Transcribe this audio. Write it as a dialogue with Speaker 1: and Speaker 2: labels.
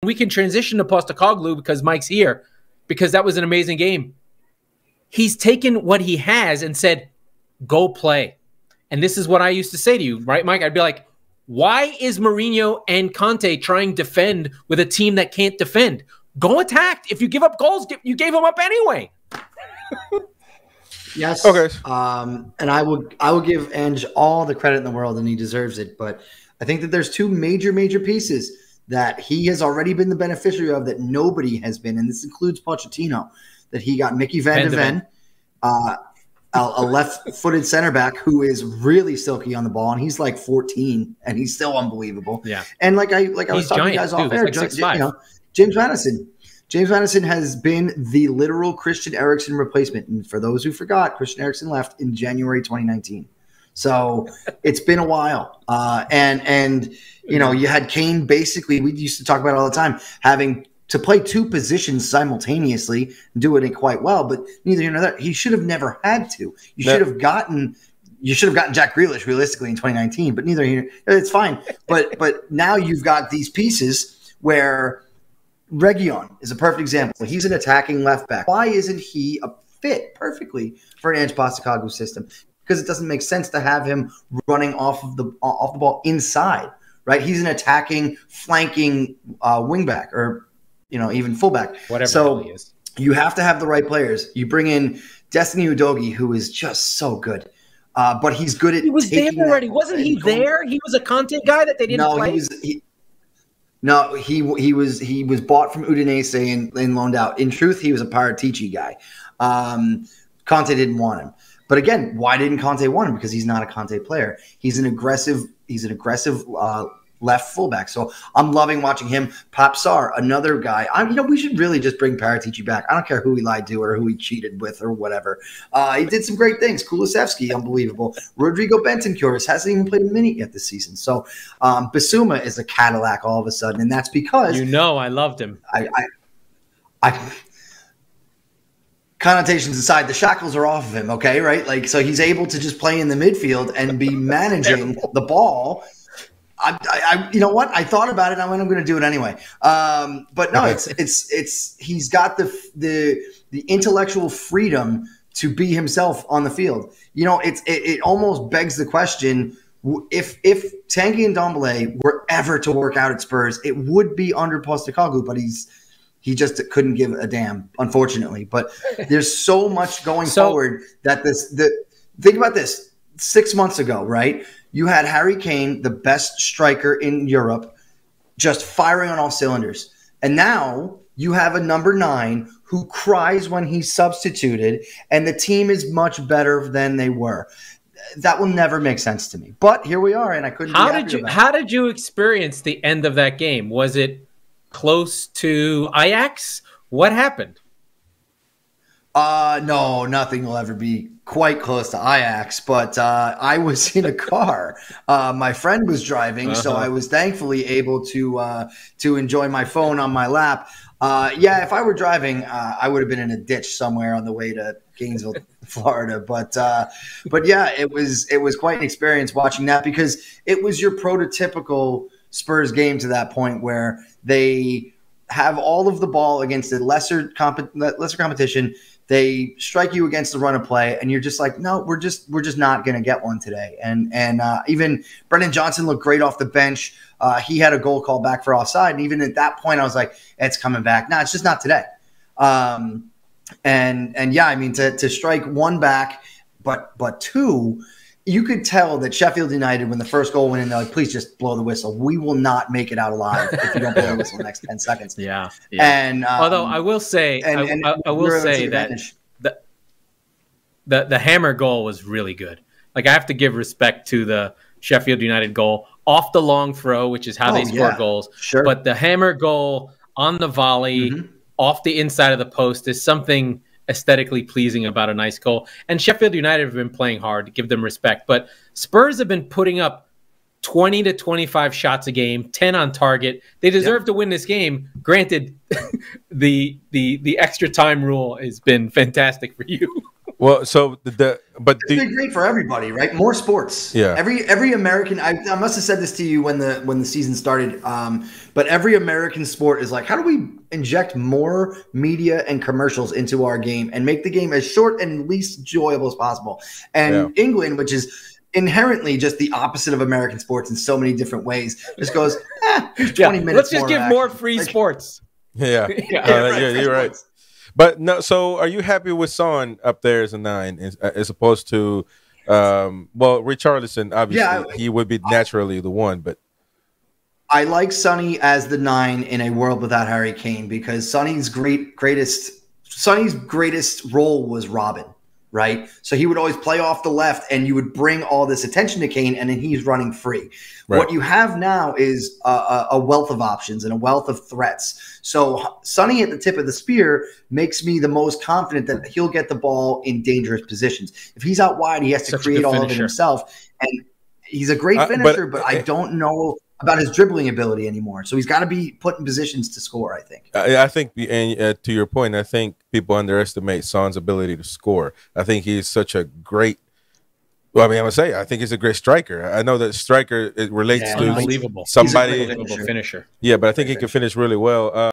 Speaker 1: we can transition to Postecoglou because Mike's here, because that was an amazing game. He's taken what he has and said, go play. And this is what I used to say to you, right, Mike? I'd be like, why is Mourinho and Conte trying to defend with a team that can't defend? Go attack. If you give up goals, you gave them up anyway.
Speaker 2: Yes.
Speaker 3: Okay.
Speaker 2: And I will give Ange all the credit in the world, and he deserves it. But I think that there's two major pieces that he has already been the beneficiary of that nobody has been, and this includes Pochettino, that he got Mickey Van de Ven, a left-footed center back who is really silky on the ball, and he's like 14, and he's still unbelievable.
Speaker 1: Yeah.
Speaker 2: And like I was talking to you guys off air,
Speaker 1: like
Speaker 2: James Madison. James Madison has been the literal Christian Eriksen replacement. And for those who forgot, Christian Eriksen left in January 2019. So it's been a while. And you know, you had Kane basically, we used to talk about it all the time, having to play two positions simultaneously and doing it quite well, but neither here nor there. He should have never had to. You should have gotten Jack Grealish realistically in 2019, but neither here. It's fine. But now you've got these pieces where Reguilon is a perfect example. He's an attacking left back. Why isn't he a fit perfectly for an Ange Postecoglou system? Because it doesn't make sense to have him running off the ball inside, right? He's an attacking, flanking wingback, or even fullback.
Speaker 1: Whatever he is.
Speaker 2: You have to have the right players. You bring in Destiny Udogie, who is just so good, but he's good at.
Speaker 1: He was there already, wasn't he? There, he was a Conte guy that they didn't play.
Speaker 2: He was bought from Udinese and loaned out. In truth, he was a Paratici guy. Conte didn't want him. But again, why didn't Conte want him? Because he's not a Conte player. He's an aggressive left fullback. So I'm loving watching him. Pap Sarr, another guy. We should really just bring Paratici back. I don't care who he lied to or who he cheated with or whatever. He did some great things. Kulusevski, unbelievable. Rodrigo Bentancur hasn't even played a minute yet this season. So Bissouma is a Cadillac all of a sudden, and that's because
Speaker 1: I loved him.
Speaker 2: I connotations aside, the shackles are off of him, okay, right? Like, so he's able to just play in the midfield and be managing the ball. You know what? I thought about it. I'm going to do it anyway. But no, he's got the intellectual freedom to be himself on the field. It almost begs the question: if Tanguy and Ndombele were ever to work out at Spurs, it would be under Postecoglou, but he just couldn't give a damn, unfortunately. But there's so much going forward that think about this. 6 months ago, right? You had Harry Kane, the best striker in Europe, just firing on all cylinders. And now you have a number 9 who cries when he's substituted, and the team is much better than they were. That will never make sense to me. But here we are, and I couldn't.
Speaker 1: How did you experience the end of that game? Was it close to Ajax? What happened?
Speaker 2: No, nothing will ever be quite close to Ajax, but I was in a car. My friend was driving, so I was thankfully able to enjoy my phone on my lap. If I were driving, I would have been in a ditch somewhere on the way to Gainesville, Florida. But yeah, it was quite an experience watching that, because it was your prototypical Spurs game to that point where they have all of the ball against a lesser competition. They strike you against the run of play, and you're just like, no, we're just not going to get one today. And even Brendan Johnson looked great off the bench. He had a goal called back for offside, and even at that point, I was like, it's coming back. No, it's just not today. And yeah, I mean, to strike one back, but two, you could tell that Sheffield United, when the first goal went in, they're like, please just blow the whistle. We will not make it out alive if you don't blow the whistle in the next 10 seconds.
Speaker 1: Yeah.
Speaker 2: And
Speaker 1: although I will say, I will say that the hammer goal was really good. Like, I have to give respect to the Sheffield United goal off the long throw, which is how they score goals.
Speaker 2: Sure.
Speaker 1: But the hammer goal on the volley off the inside of the post is something aesthetically pleasing about a nice goal. And Sheffield United have been playing hard, to give them respect. But Spurs have been putting up 20 to 25 shots a game, 10 on target. They deserve to win this game. Granted, the extra time rule has been fantastic for you.
Speaker 3: Well, so it's
Speaker 2: been great for everybody, right? More sports.
Speaker 3: Yeah.
Speaker 2: Every American. I must have said this to you when the season started. But But every American sport is like, how do we inject more media and commercials into our game and make the game as short and least enjoyable as possible? And England, which is inherently just the opposite of American sports in so many different ways, just goes, here's 20 minutes.
Speaker 1: Let's just give more free sports.
Speaker 3: Yeah, you're right. But no, so are you happy with Son up there as a 9 as opposed to, well, Richarlison? Obviously, he would be naturally the 1, but
Speaker 2: I like Sonny as the 9 in a world without Harry Kane, because Sonny's greatest role was Robin, right? So he would always play off the left, and you would bring all this attention to Kane, and then he's running free. Right. What you have now is a wealth of options and a wealth of threats. So Sonny at the tip of the spear makes me the most confident that he'll get the ball in dangerous positions. If he's out wide, he has to create all of it himself, and he's a great finisher, but I don't know about his dribbling ability anymore. So he's got to be put in positions to score, I think.
Speaker 3: I think, and to your point, I think people underestimate Son's ability to score. I think he's such a great, well, I mean, I'm going to say, I think he's a great striker. I know that striker, it relates to
Speaker 1: unbelievable.
Speaker 3: Somebody.
Speaker 1: Unbelievable finisher.
Speaker 3: Yeah, but I think he can finish really well.